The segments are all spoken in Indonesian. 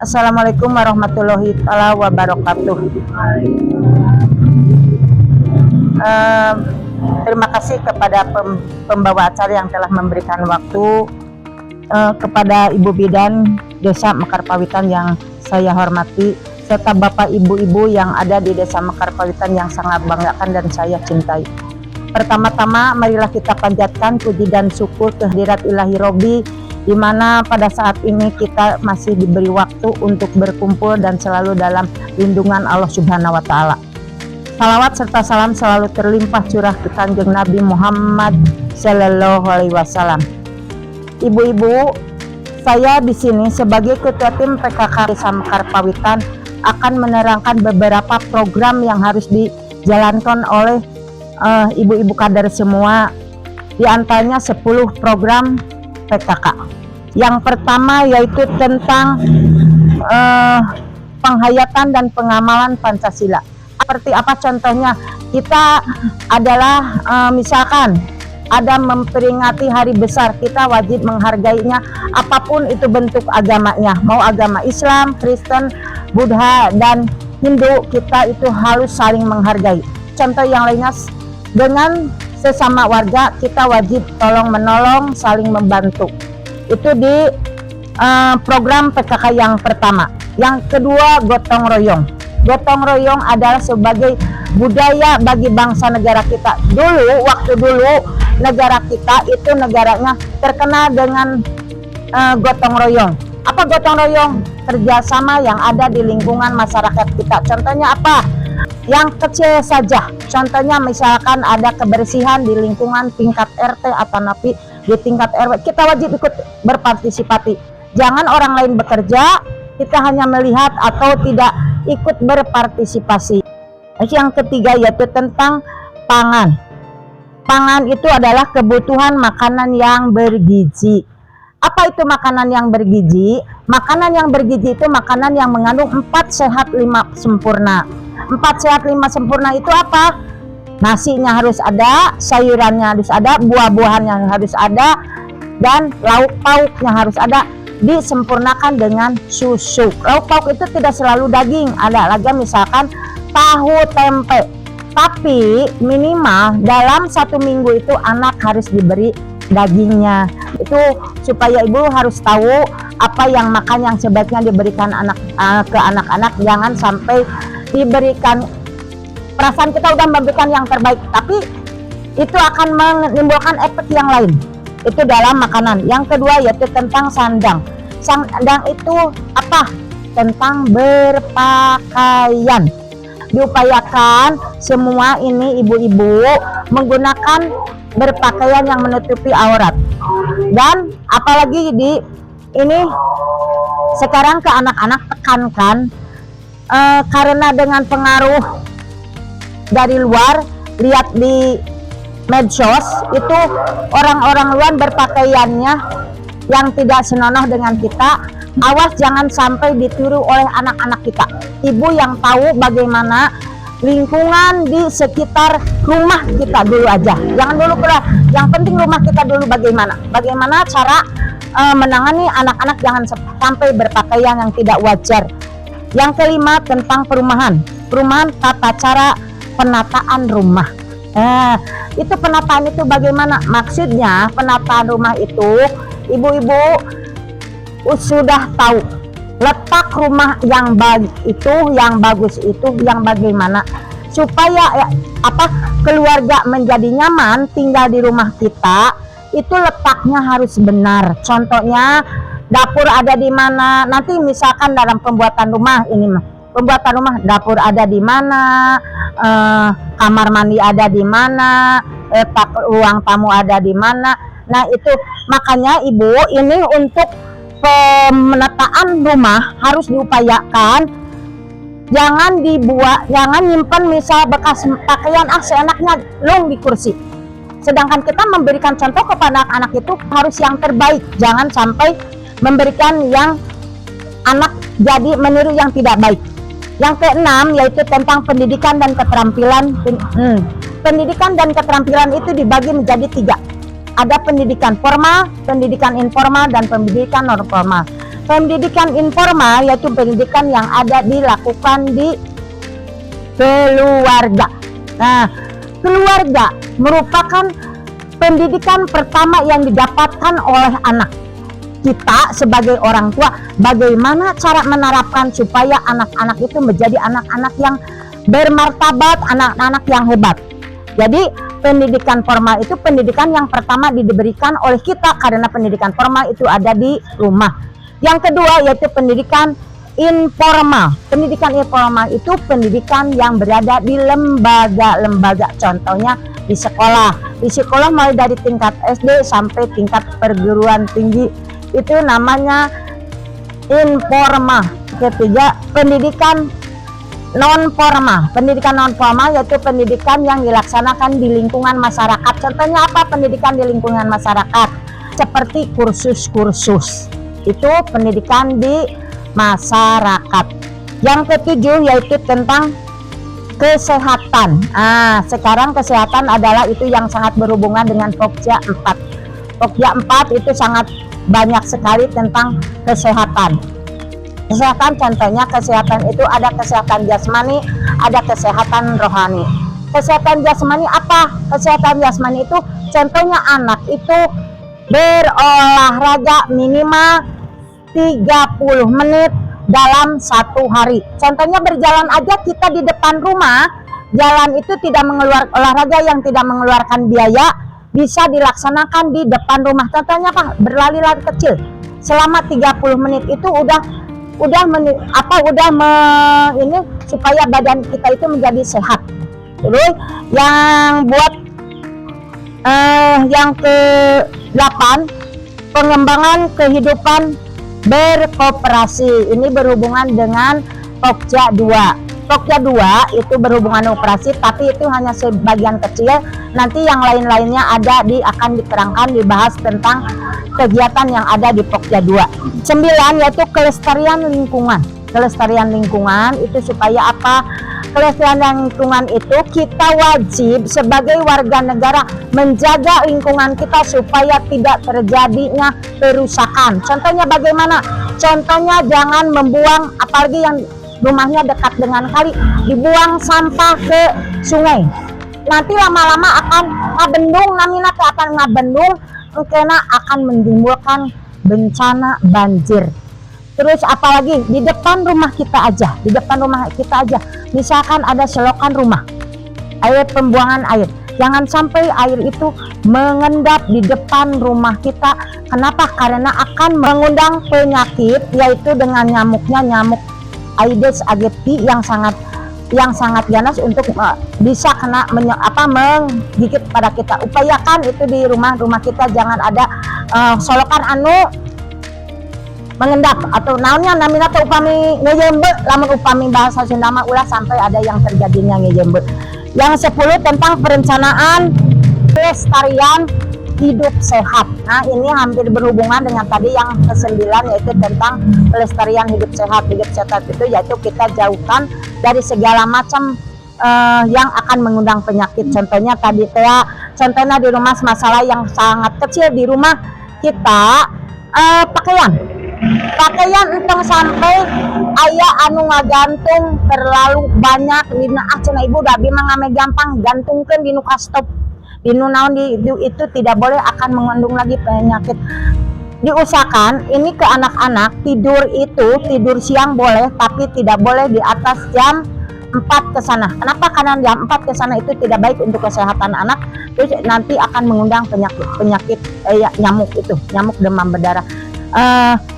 Assalamualaikum warahmatullahi wabarakatuh. Eh, Terima kasih kepada pembawa acara yang telah memberikan waktu, kepada Ibu Bidan Desa Mekarpawitan yang saya hormati, serta Bapak Ibu-ibu yang ada di Desa Mekarpawitan yang sangat banggakan dan saya cintai. Pertama-tama marilah kita panjatkan puji dan syukur kehadirat Ilahi Robi, di mana pada saat ini kita masih diberi waktu untuk berkumpul dan selalu dalam lindungan Allah Subhanahu wa Ta'ala. Salawat serta salam selalu terlimpah curah ke Kanjeng Nabi Muhammad Sallallahu Alaihi Wasallam. Ibu-ibu, saya di sini sebagai Ketua Tim PKK Desa Mekarpawitan akan menerangkan beberapa program yang harus dijalankan oleh ibu-ibu kader semua, di antaranya 10 program PKK. Yang pertama yaitu tentang penghayatan dan pengamalan Pancasila. Seperti apa contohnya? Kita adalah misalkan ada memperingati hari besar, kita wajib menghargainya apapun itu bentuk agamanya, mau agama Islam, Kristen, Buddha, dan Hindu, kita itu harus saling menghargai. Contoh yang lainnya, dengan sesama warga kita wajib tolong menolong, saling membantu. Itu di program PKK yang pertama. Yang kedua, gotong royong. Gotong royong adalah sebagai budaya bagi bangsa negara kita. Waktu dulu negara kita itu negaranya terkenal dengan gotong royong. Apa gotong royong? Kerjasama yang ada di lingkungan masyarakat kita. Contohnya apa? Yang kecil saja, contohnya misalkan ada kebersihan di lingkungan tingkat RT atau napi di tingkat RW, kita wajib ikut berpartisipasi. Jangan orang lain bekerja, kita hanya melihat atau tidak ikut berpartisipasi. Yang ketiga yaitu tentang pangan. Pangan itu adalah kebutuhan makanan yang bergizi. Apa itu makanan yang bergizi? Makanan yang bergizi itu makanan yang mengandung 4 sehat 5 sempurna. 4 sehat 5 sempurna itu apa? Nasinya harus ada, sayurannya harus ada, buah-buahannya harus ada, dan lauk pauknya harus ada, disempurnakan dengan susu. Lauk pauk itu tidak selalu daging, ada lagi misalkan tahu tempe, tapi minimal dalam 1 minggu itu anak harus diberi dagingnya. Itu supaya ibu harus tahu apa yang makan yang sebaiknya diberikan ke anak-anak. Jangan sampai diberikan, perasaan kita udah memberikan yang terbaik, tapi itu akan menimbulkan efek yang lain. Itu dalam makanan. Yang kedua yaitu tentang sandang. Sandang itu apa? Tentang berpakaian. Diupayakan semua ini ibu-ibu menggunakan berpakaian yang menutupi aurat. Dan apalagi di ini sekarang ke anak-anak tekankan, karena dengan pengaruh dari luar, lihat di medsos itu orang-orang luar berpakaiannya yang tidak senonoh dengan kita. Awas jangan sampai ditiru oleh anak-anak kita. Ibu yang tahu bagaimana lingkungan di sekitar rumah kita dulu aja, jangan dulu pula, yang penting rumah kita dulu bagaimana cara menangani anak-anak jangan sampai berpakaian yang tidak wajar. Yang kelima tentang perumahan tata cara penataan rumah. Itu penataan itu bagaimana? Maksudnya penataan rumah itu ibu-ibu sudah tahu letak rumah yang baik itu, yang bagus itu, yang bagaimana supaya keluarga menjadi nyaman tinggal di rumah kita. Itu letaknya harus benar. Contohnya dapur ada di mana, nanti misalkan dalam pembuatan rumah dapur ada di mana, kamar mandi ada di mana, ruang tamu ada di mana. Nah itu makanya ibu ini untuk pemenataan rumah harus diupayakan. Jangan nyimpan misal bekas pakaian seenaknya lung di kursi. Sedangkan kita memberikan contoh kepada anak-anak itu harus yang terbaik. Jangan sampai memberikan yang anak jadi meniru yang tidak baik. Yang keenam yaitu tentang pendidikan dan keterampilan. Pendidikan dan keterampilan itu dibagi menjadi 3. Ada pendidikan formal, pendidikan informal, dan pendidikan non formal. Pendidikan informal yaitu pendidikan yang ada dilakukan di keluarga. Nah, keluarga merupakan pendidikan pertama yang didapatkan oleh anak. Kita sebagai orang tua, bagaimana cara menerapkan supaya anak-anak itu menjadi anak-anak yang bermartabat, anak-anak yang hebat. Jadi pendidikan formal itu pendidikan yang pertama diberikan oleh kita, karena pendidikan formal itu ada di rumah. Yang kedua yaitu pendidikan informal. Pendidikan informal itu pendidikan yang berada di lembaga-lembaga, contohnya di sekolah. Di sekolah mulai dari tingkat SD sampai tingkat perguruan tinggi, itu namanya informal. Ketiga, pendidikan non formal. Pendidikan non formal yaitu pendidikan yang dilaksanakan di lingkungan masyarakat. Contohnya apa pendidikan di lingkungan masyarakat? Seperti kursus-kursus. Itu pendidikan di masyarakat. Yang ketujuh yaitu tentang kesehatan. Sekarang kesehatan adalah itu yang sangat berhubungan dengan Pokja 4. Pokja 4 itu sangat banyak sekali tentang kesehatan. Kesehatan contohnya kesehatan itu ada kesehatan jasmani, ada kesehatan rohani. Kesehatan jasmani apa? Kesehatan jasmani itu contohnya anak itu berolahraga minimal 30 menit dalam satu hari. Contohnya berjalan aja kita di depan rumah, jalan itu tidak mengeluarkan olahraga yang tidak mengeluarkan biaya, bisa dilaksanakan di depan rumah. Contohnya apa? Berlari-lari kecil selama 30 menit itu ini supaya badan kita itu menjadi sehat. Terus yang buat yang ke-8 pengembangan kehidupan berkooperasi. Ini berhubungan dengan Pokja 2. Pokja 2 itu berhubungan operasi, tapi itu hanya sebagian kecil. Nanti yang lain-lainnya akan diterangkan, dibahas tentang kegiatan yang ada di Pokja 2. 9 yaitu kelestarian lingkungan. Kelestarian lingkungan itu supaya apa? Kelestarian lingkungan itu kita wajib sebagai warga negara menjaga lingkungan kita supaya tidak terjadinya kerusakan. Contohnya bagaimana? Contohnya jangan membuang, apalagi yang rumahnya dekat dengan kali, dibuang sampah ke sungai. Nanti lama-lama akan ngabendung, namina akan ngabendung, karena akan menimbulkan bencana banjir. Terus apalagi di depan rumah kita aja, misalkan ada selokan rumah, air pembuangan air, jangan sampai air itu mengendap di depan rumah kita. Kenapa? Karena akan mengundang penyakit, yaitu dengan nyamuknya, nyamuk Aedes aegypti yang sangat ganas untuk bisa kena menggigit pada kita. Upayakan itu di rumah kita jangan ada solokan mengendap atau naonnya namina teh upami ngejembe, lamun upami bahasa Sunda mah ulah sampai ada yang terjadinya ngejembe. Yang 10 tentang perencanaan pelestarian hidup sehat. Nah, ini hampir berhubungan dengan tadi yang ke-9 yaitu tentang pelestarian hidup sehat. Hidup sehat itu yaitu kita jauhkan dari segala macam yang akan mengundang penyakit. Contohnya tadi contohnya di rumah masalah yang sangat kecil di rumah kita, pakaian entong sampai ayah anu ngagantung terlalu banyak dina cenah ibu da bima ngame gampang gantungkeun dinu kastop dinu naon itu tidak boleh, akan mengandung lagi penyakit. Diusahakan ini ke anak-anak tidur siang boleh, tapi tidak boleh di atas jam 4 ke sana. Kenapa? Karena jam 4 ke sana itu tidak baik untuk kesehatan anak, terus nanti akan mengundang penyakit nyamuk demam berdarah.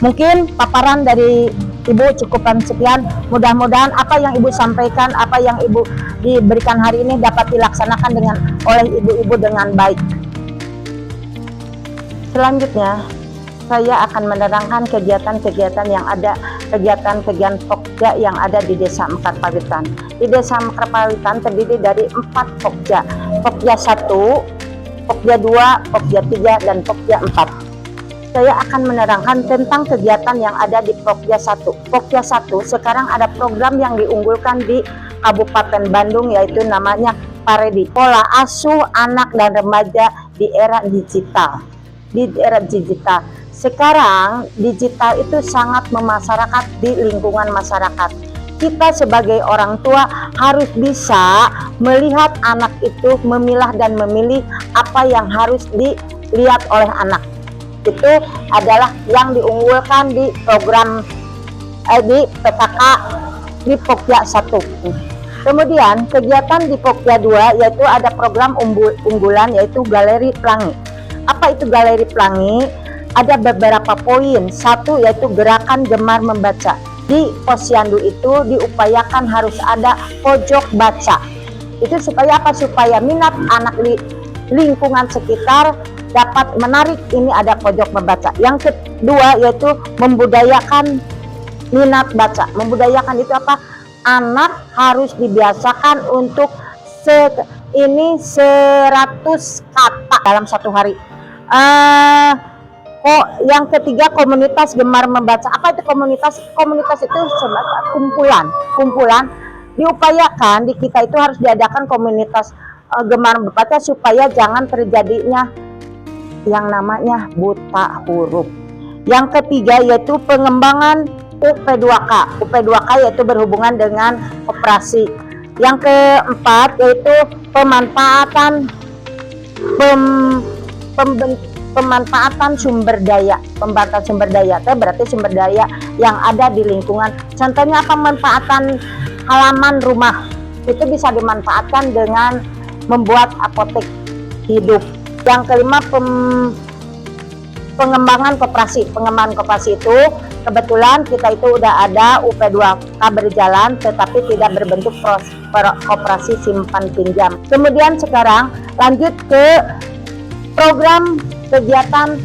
Mungkin paparan dari Ibu cukupan sekian. Mudah-mudahan apa yang Ibu sampaikan, apa yang Ibu diberikan hari ini dapat dilaksanakan oleh ibu-ibu dengan baik. Selanjutnya saya akan menerangkan kegiatan-kegiatan yang ada, kegiatan-kegiatan Pokja yang ada di Desa Mekar Pawitan. Di Desa Mekar Pawitan terdiri dari 4 Pokja. Pokja 1, Pokja 2, Pokja 3, dan Pokja 4. Saya akan menerangkan tentang kegiatan yang ada di Pokja 1. Pokja 1 sekarang ada program yang diunggulkan di Kabupaten Bandung, yaitu namanya Paredi, Pola Asuh Anak dan Remaja di Era Digital. sekarang digital itu sangat memasyarakat di lingkungan masyarakat. Kita sebagai orang tua harus bisa melihat anak itu, memilah dan memilih apa yang harus dilihat oleh anak. Itu adalah yang diunggulkan di program di PKK di Pokja 1. Kemudian kegiatan di Pokja 2 yaitu ada program unggulan yaitu Galeri Pelangi. Apa itu Galeri Pelangi? Ada beberapa poin. Satu yaitu gerakan gemar membaca. Di posyandu itu diupayakan harus ada pojok baca. Itu supaya apa? Supaya minat anak di lingkungan sekitar dapat menarik, ini ada pojok membaca. Yang kedua yaitu membudayakan minat baca. Membudayakan itu apa? Anak harus dibiasakan untuk 100 kata dalam satu hari. Yang ketiga komunitas gemar membaca. Apa itu komunitas? Komunitas itu sebatas kumpulan diupayakan di kita itu harus diadakan komunitas gemar membaca supaya jangan terjadinya yang namanya buta huruf. Yang ketiga yaitu pengembangan UP2K. UP2K yaitu berhubungan dengan operasi. Yang keempat yaitu pemanfaatan sumber daya. Pemanfaatan sumber daya itu berarti sumber daya yang ada di lingkungan. Contohnya pemanfaatan halaman rumah itu bisa dimanfaatkan dengan membuat apotek hidup. Yang kelima pengembangan koperasi. Pengembangan koperasi itu kebetulan kita itu udah ada UP2K berjalan tetapi tidak berbentuk koperasi simpan pinjam. Kemudian sekarang lanjut ke program kegiatan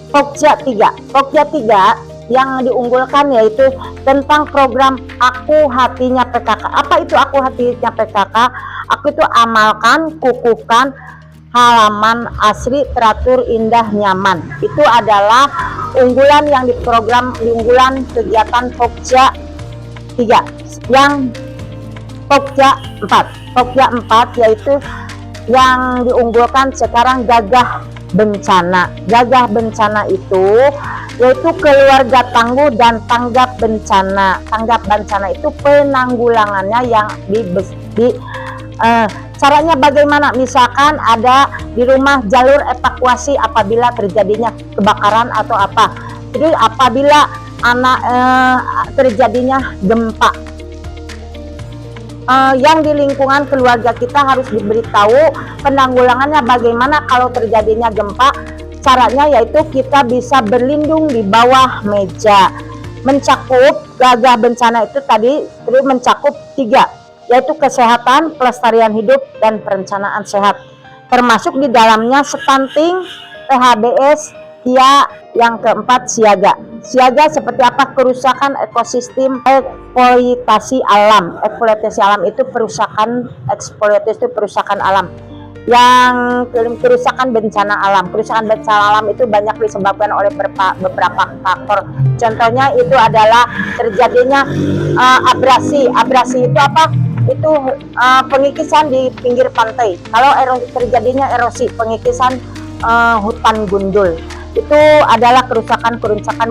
Pokja 3. Pokja 3 yang diunggulkan yaitu tentang program Aku Hatinya PKK. Apa itu Aku Hatinya PKK? Aku itu amalkan, kukuhkan halaman asri, teratur, indah, nyaman. Itu adalah unggulan yang diunggulan kegiatan Pokja 3. Yang Pokja 4. Pokja 4 yaitu yang diunggulkan sekarang Gagah Bencana. Gagah Bencana itu yaitu keluarga tangguh dan tanggap bencana. Tanggap bencana itu penanggulangannya yang caranya bagaimana? Misalkan ada di rumah jalur evakuasi apabila terjadinya kebakaran atau apa. Jadi apabila terjadinya gempa, yang di lingkungan keluarga kita harus diberitahu penanggulangannya bagaimana kalau terjadinya gempa. Caranya yaitu kita bisa berlindung di bawah meja. Mencakup Gagah Bencana itu tadi mencakup 3, yaitu kesehatan, pelestarian hidup, dan perencanaan sehat. Termasuk di dalamnya stunting, PHBS, yang keempat siaga. Siaga seperti apa? Kerusakan ekosistem, eksploitasi alam. Eksploitasi alam itu perusakan alam. Yang kerusakan bencana alam. Kerusakan bencana alam itu banyak disebabkan oleh beberapa faktor. Contohnya itu adalah terjadinya abrasi. Abrasi itu apa? Itu pengikisan di pinggir pantai. Kalau terjadinya erosi, pengikisan hutan gundul. Itu adalah kerusakan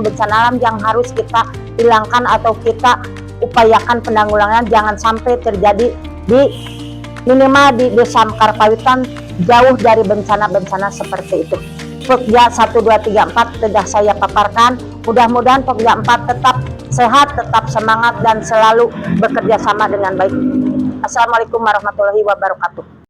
bencana alam yang harus kita hilangkan atau kita upayakan penanggulangan jangan sampai terjadi di minimal di Desa Karpawitan, jauh dari bencana-bencana seperti itu. Pokja 1, 2, 3, 4 sudah saya paparkan. Mudah-mudahan Pokja 4 tetap sehat, tetap semangat dan selalu bekerja sama dengan baik. Assalamualaikum warahmatullahi wabarakatuh.